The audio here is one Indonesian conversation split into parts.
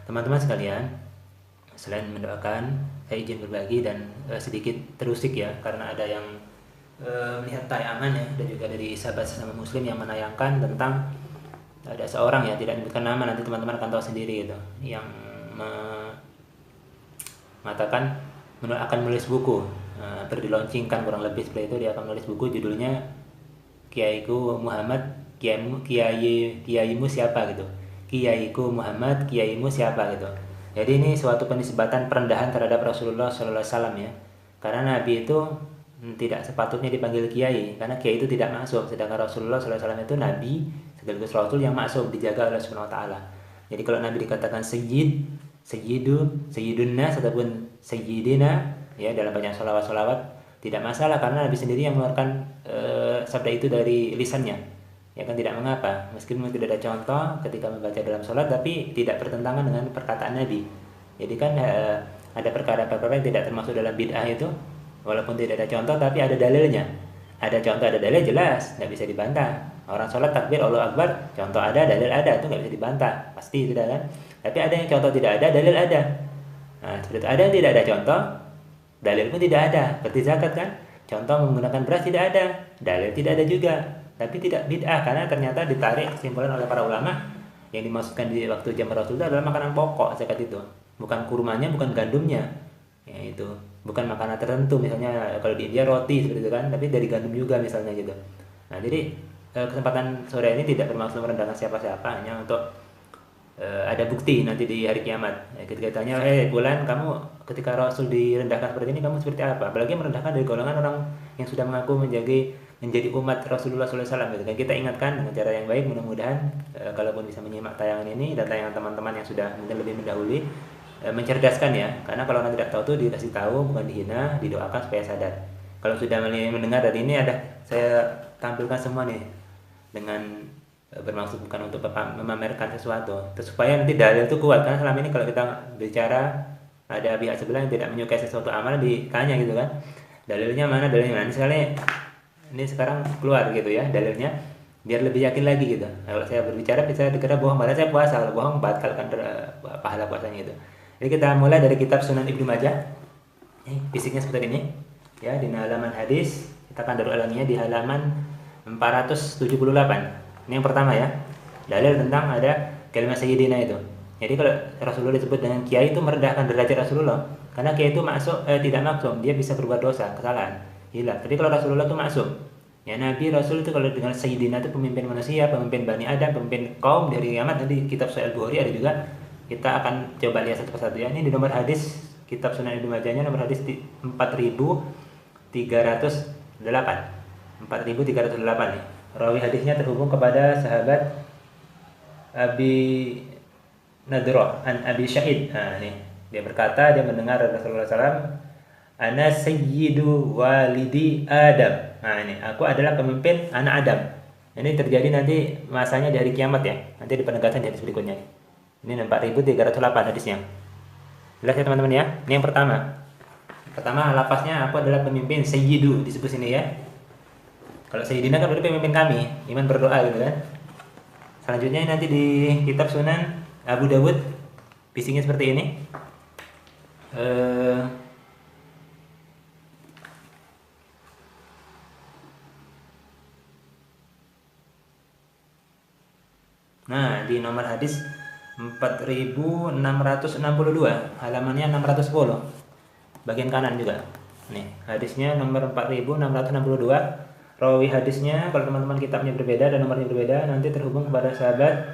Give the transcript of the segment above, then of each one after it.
Teman-teman sekalian, selain mendoakan, saya izin berbagi dan sedikit terusik ya, karena ada yang melihat tayangan ya, dan juga dari sahabat sesama muslim yang menayangkan tentang ada seorang ya, tidak menyebutkan nama, nanti teman-teman akan tahu sendiri gitu, yang mengatakan akan menulis buku, dilaunchingkan kurang lebih seperti itu. Dia akan menulis buku, judulnya Kiaiku Muhammad, Kiaimu siapa gitu. Kiaiku Muhammad, Kiaimu siapa gitu. Jadi ini suatu penisbatan perendahan terhadap Rasulullah SAW ya. Karena Nabi itu tidak sepatutnya dipanggil kiai, karena kiai itu tidak maksum, sedangkan Rasulullah SAW itu Nabi sekaligus Rasul yang maksum, dijaga oleh Subhanahu Wa Taala. Jadi kalau Nabi dikatakan Sayyid, Sayyidun Nas ataupun Sayyidina ya dalam banyak sholawat tidak masalah, karena Nabi sendiri yang mengeluarkan sabda itu dari lisannya. Ya kan, tidak mengapa meskipun tidak ada contoh ketika membaca dalam sholat, tapi tidak bertentangan dengan perkataan Nabi. Jadi kan ada perkara-perkara yang tidak termasuk dalam bid'ah itu, walaupun tidak ada contoh tapi ada dalilnya. Ada contoh ada dalil, jelas nggak bisa dibantah. Orang sholat takbir Allahu Akbar, contoh ada dalil ada, itu nggak bisa dibantah, pasti tidak kan. Tapi ada yang contoh tidak ada, dalil ada. Nah seperti itu. Ada yang tidak ada contoh, dalil pun tidak ada. Seperti zakat kan, contoh menggunakan beras tidak ada, dalil tidak ada juga, tapi tidak bid'ah karena ternyata ditarik kesimpulan oleh para ulama yang dimaksudkan di waktu zaman Rasul itu adalah makanan pokok zakat itu, bukan kurmanya, bukan gandumnya, ya itu bukan makanan tertentu, misalnya kalau di India roti seperti itu kan, tapi dari gandum juga misalnya gitu. Nah jadi kesempatan sore ini tidak bermaksud merendahkan siapa-siapa, hanya untuk ada bukti nanti di hari kiamat. Ketika ditanya, bulan kamu ketika Rasul direndahkan seperti ini, kamu seperti apa? Apalagi merendahkan dari golongan orang yang sudah mengaku menjadi umat Rasulullah SAW gitu kan. Kita ingatkan dengan cara yang baik, mudah-mudahan kalaupun bisa menyimak tayangan ini dan tayangan teman-teman yang sudah mungkin lebih mendahului, mencerdaskan ya. Karena kalau orang tidak tahu tuh dikasih tahu, bukan dihina, didoakan supaya sadar. Kalau sudah mendengar dari ini, saya tampilkan semua nih dengan bermaksud bukan untuk memamerkan sesuatu, supaya nanti dalil itu kuat. Karena selama ini kalau kita bicara ada pihak sebelah yang tidak menyukai sesuatu amal, ditanya gitu kan, dalilnya mana, sekali ini sekarang keluar gitu ya dalilnya, biar lebih yakin lagi gitu. Kalau saya berbicara bisa dikira bohong, padahal saya puasa. Kalau bohong batalkan pahala puasanya itu. Jadi kita mulai dari kitab Sunan Ibnu Majah. Fisiknya seperti ini ya, di halaman hadis kita akan darul alamiah di halaman 478. Ini yang pertama ya, dalil tentang ada kalimat sayyidina itu. Jadi kalau Rasulullah disebut dengan kiai itu merendahkan derajat Rasulullah, karena kiai itu tidak maksum, dia bisa berbuat dosa, kesalahan, hilang. Tapi kalau Rasulullah itu maksum, ya Nabi Rasul itu kalau dengan sayyidina itu pemimpin manusia, pemimpin Bani Adam, pemimpin kaum dari kiamat. Nanti kitab Sahih Bukhari ada juga, kita akan coba lihat satu persatu ya. Ini di nomor hadis kitab Sunan Ibnu Majahnya, nomor hadis 4308 nih. Rawi hadisnya terhubung kepada sahabat Abi Nadro an Abi Syahid. Nah, ini dia berkata, dia mendengar Rasulullah SAW, ana sayyidu walidi Adam. Nah ini, aku adalah pemimpin anak Adam. Ini terjadi nanti masanya di hari kiamat ya, nanti di penegasan di hadis berikutnya. Ini 4308 hadisnya. Jelas ya teman-teman ya. Ini yang pertama. Pertama lafaznya, aku adalah pemimpin, sayyidu disebut sini ya. Kalau Sayyidina kan berarti pemimpin kami, iman berdoa gitu kan. Selanjutnya nanti di kitab Sunan Abu Dawud, fisiknya seperti ini. Nah, di nomor hadis 4662, halamannya 610. Bagian kanan juga. Nih, hadisnya nomor 4662. Rawi hadisnya, kalau teman-teman kitabnya berbeda dan nomornya berbeda, nanti terhubung kepada sahabat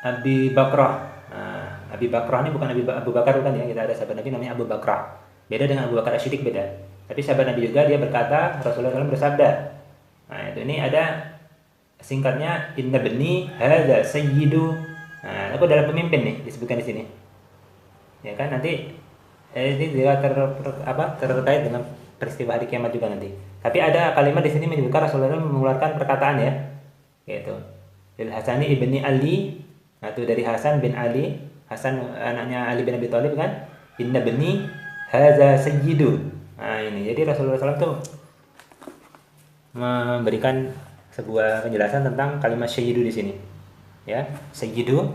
Abi Bakrah. Nah, Abi Bakrah ini bukan Abu Bakar, bukan ya. Kita ada sahabat Nabi namanya Abu Bakrah. Beda dengan Abu Bakar As-Siddiq, beda. Tapi sahabat Nabi juga, dia berkata, Rasulullah SAW bersabda. Nah, itu ini ada singkatnya, inna bani hadza sayyidu. Nah, aku adalah pemimpin nih, disebutkan di sini. Ya kan, nanti ini juga terkait dengan peristiwa hari kiamat juga nanti. Tapi ada kalimat di sini menyebutkan Rasulullah mengeluarkan perkataan ya, yaitu Lil Hasani ibni Ali. Nah, itu dari Hasan bin Ali, Hasan anaknya Ali bin Abi Thalib kan. Inna bani hadza sayyidu. Nah, ini jadi Rasulullah SAW tuh memberikan sebuah penjelasan tentang kalimat sayyidu di sini. Ya, sayyidu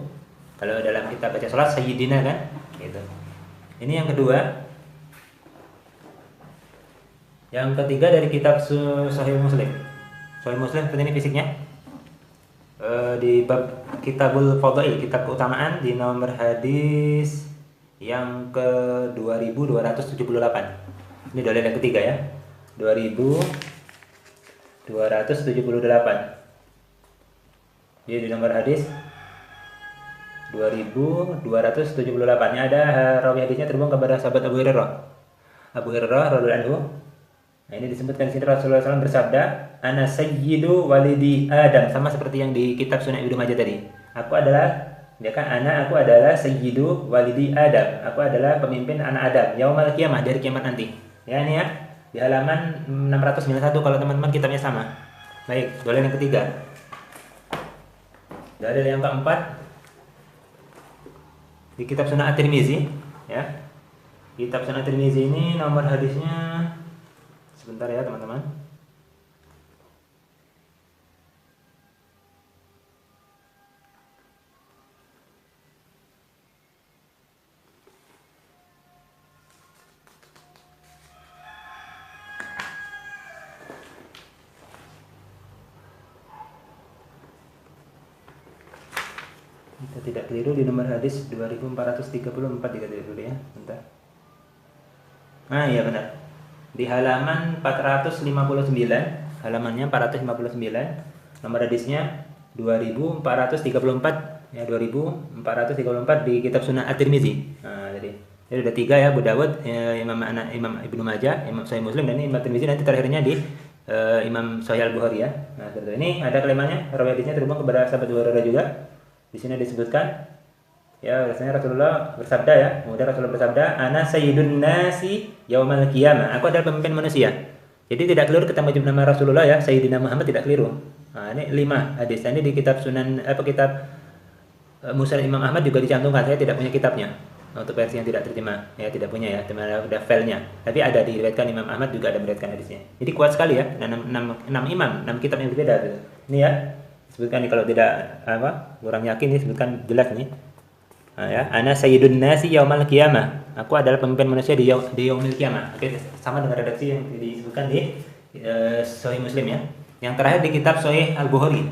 Kalau dalam kita baca sholat sayyidina kan, gitu. Ini yang kedua. Yang ketiga dari kitab Sahih Muslim. Sahih Muslim seperti ini fisiknya. Di bab Kitabul Fadhail, kitab keutamaan, di nomor hadis yang ke 2278. Ini dalil yang ketiga ya. 2278. Dia di nomor hadis 2278. Ini ada rawi hadisnya terhubung kepada sahabat Abu Hurairah. Abu Hurairah radhiyallahu anhu. Nah, ini disebutkan di sini Rasulullah SAW bersabda, "Ana sayyidu walidi Adam," sama seperti yang di kitab Sunan Ibnu Majah tadi. Aku adalah, ya kan, aku adalah sayyidu walidi Adam. Aku adalah pemimpin anak Adam yaumal qiyamah, dari kiamat nanti. Ya, ini ya. Di halaman 691 kalau teman-teman kitabnya sama. Baik, dalil yang ketiga. Dalil yang keempat di kitab Sunan At-Tirmizi, ya. Kitab Sunan At-Tirmizi ini nomor hadisnya, sebentar ya teman-teman. Kita tidak keliru di nomor hadis 2434 dikatakan dulu ya. Bentar. Nah, iya benar. Di halaman 459, halamannya 459, nomor hadisnya 2434 ya, 2434 di kitab Sunan At-Tirmizi. Nah, jadi ada 3 ya, Abu Dawud, Imam Ibnu Majah, Imam Sahih Muslim, dan Imam Tirmizi, nanti terakhirnya di Imam Sahih Al-Bukhari ya. Nah, seperti ini ada kalimatnya, rawi hadisnya terhubung kepada sahabat Abu Hurairah juga. Di sini disebutkan ya, rasanya Rasulullah bersabda ya, kemudian Rasulullah bersabda, "Ana sayyidun nasi yaumal qiyamah." Aku adalah pemimpin manusia. Jadi tidak keliru kita menyebut nama Rasulullah ya, Sayyidina Muhammad, tidak keliru. Nah, ini 5 hadis. Ini di kitab Sunan kitab Musnad Imam Ahmad juga dicantumkan. Saya tidak punya kitabnya. Untuk versi yang tidak terjemah ya, tidak punya ya, cuma ada filenya. Tapi ada diriwayatkan Imam Ahmad, juga ada meriwayatkan hadisnya. Jadi kuat sekali ya. 6 imam, 6 kitab yang berbeda gitu. Ini ya. Sebutkan nih, kalau tidak kurang yakin nih, sebutkan jelas nih. Nah, ya, ana sayyidun nasi yaumal qiyamah. Aku adalah pemimpin manusia di yaumil qiyamah. Oke, sama dengan redaksi yang disebutkan di Sahih Muslim ya. Yang terakhir di kitab Sahih Al-Bukhari.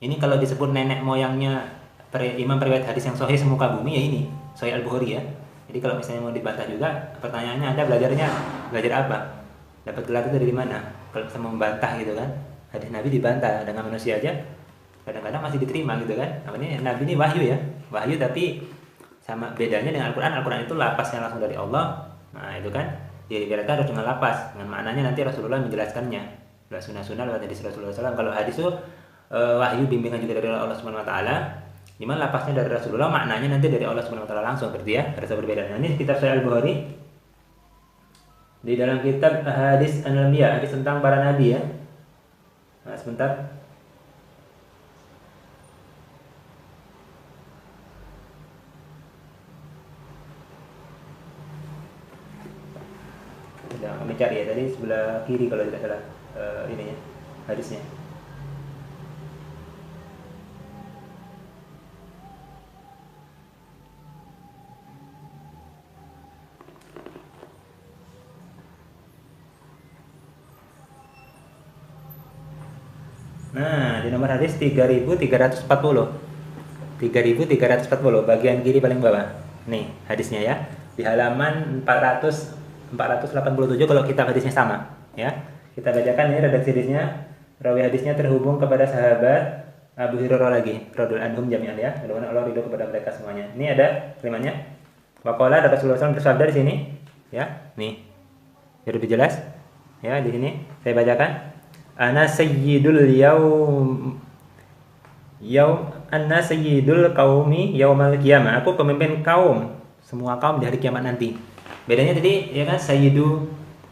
Ini kalau disebut nenek moyangnya imam periwayat hadis yang sahih semuka bumi ya, ini Sahih Al-Bukhari ya. Jadi kalau misalnya mau dibantah juga, pertanyaannya Anda belajar apa? Dapat gelar itu dari mana? Kalau bisa membantah gitu kan. Hadis Nabi dibantah, dengan manusia aja kadang-kadang masih diterima gitu kan. Namanya Nabi ini wahyu ya, wahyu, tapi sama bedanya dengan Al-Quran. Al-Quran itu lapasnya langsung dari Allah. Nah itu kan diriwayatkan harus dengan lapas, dengan maknanya nanti Rasulullah menjelaskannya lewat sunnah-sunnah, lewat hadis Rasulullah SAW. Kalau hadis itu wahyu bimbingan juga dari Allah Subhanahu Wa Taala, dimana lapasnya dari Rasulullah, maknanya nanti dari Allah Subhanahu Wa Taala langsung, berarti ya ada perbedaan. Nah, ini kitab Sahih Al-Bukhari, di dalam kitab Hadis An-Nabiyah, hadis tentang para nabi ya. Nah, sebentar. Sudah kami cari ya, tadi sebelah kiri kalau tidak salah ininya, hadisnya. Nah, di nomor hadis 3340. 3340 bagian kiri paling bawah. Nih, hadisnya ya. Di halaman 487 kalau kita hadisnya sama, ya. Kita bacakan ini redaksi hadisnya. Rawi hadisnya terhubung kepada sahabat Abu Hurairah lagi, radhiyallahu anhum jami'an ya. Mudah-mudahan Allah ridho kepada mereka semuanya. Ini ada kalimatnya. Waqala, Rasulullah SAW bersabda di sini, ya. Nih. Biar lebih jelas. Ya, di sini saya bacakan. Ana sayyidul ana sayyidul qaumi yaumal qiyamah. Aku pemimpin kaum, semua kaum di hari kiamat nanti. Bedanya tadi ya kan, sayyidu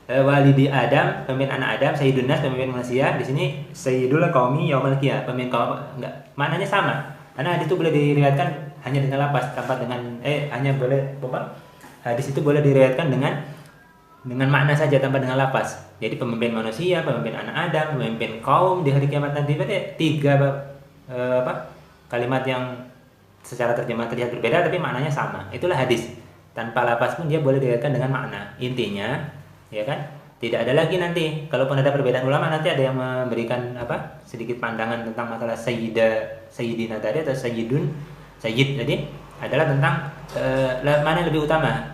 walidi Adam, pemimpin anak Adam, sayyidun nas, pemimpin manusia. Di sini sayyidul qaumi yaumal qiyamah, pemimpin kaum. Enggak, maknanya sama. Karena hadis itu boleh diriwayatkan hanya dengan lapas, tanpa dengan hanya boleh hadis itu boleh diriwayatkan dengan makna saja, tanpa dengan lapas. Jadi pemimpin manusia, pemimpin anak Adam, pemimpin kaum di hari kiamat nanti. Berarti 3 kalimat yang secara terjemahan terlihat berbeda tapi maknanya sama. Itulah hadis. Tanpa lafaz pun dia boleh dikaitkan dengan makna. Intinya, ya kan? Tidak ada lagi nanti, kalaupun ada perbedaan ulama nanti ada yang memberikan sedikit pandangan tentang masalah sayyidina tadi atau sayyid. Jadi adalah tentang mana yang lebih utama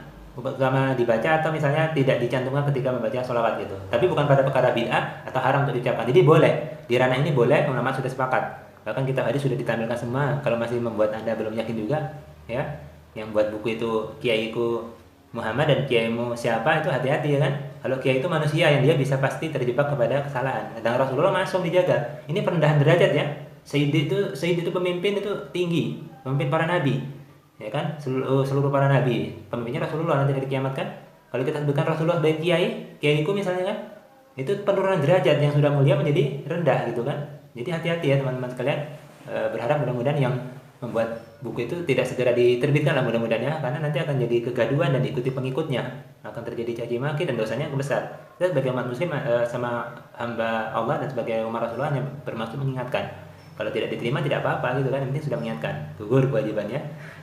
dibaca atau misalnya tidak dicantumkan ketika membaca sholawat gitu. Tapi bukan pada perkara bid'ah atau haram untuk diucapkan. Jadi boleh di ranah ini boleh, ulama sudah sepakat. Bahkan kitab hadis sudah ditampilkan semua. Kalau masih membuat Anda belum yakin juga, ya, yang buat buku itu kiaiku Muhammad dan kiaimu siapa itu hati-hati ya kan. Kalau kiai itu manusia yang dia bisa pasti terjebak kepada kesalahan. Dan Rasulullah langsung dijaga. Ini perendahan derajat ya. Sayyid itu pemimpin itu tinggi, pemimpin para nabi. Ya kan? Seluruh para nabi. Pemimpinnya Rasulullah nanti hari kiamat kan. Kalau kita sebutkan Rasulullah sebagai kiaiku misalnya kan, itu penurunan derajat yang sudah mulia menjadi rendah gitu kan. Jadi hati-hati ya teman-teman sekalian. Berharap mudah-mudahan yang membuat buku itu tidak segera diterbitkan lah mudah-mudahan ya, karena nanti akan jadi kegaduhan dan diikuti pengikutnya, akan terjadi caci maki dan dosanya besar. Kita sebagai umat muslim sama hamba Allah dan sebagai umat Rasulullah hanya bermaksud mengingatkan. Kalau tidak diterima tidak apa-apa gitu kan, yang penting sudah mengingatkan, gugur kewajibannya.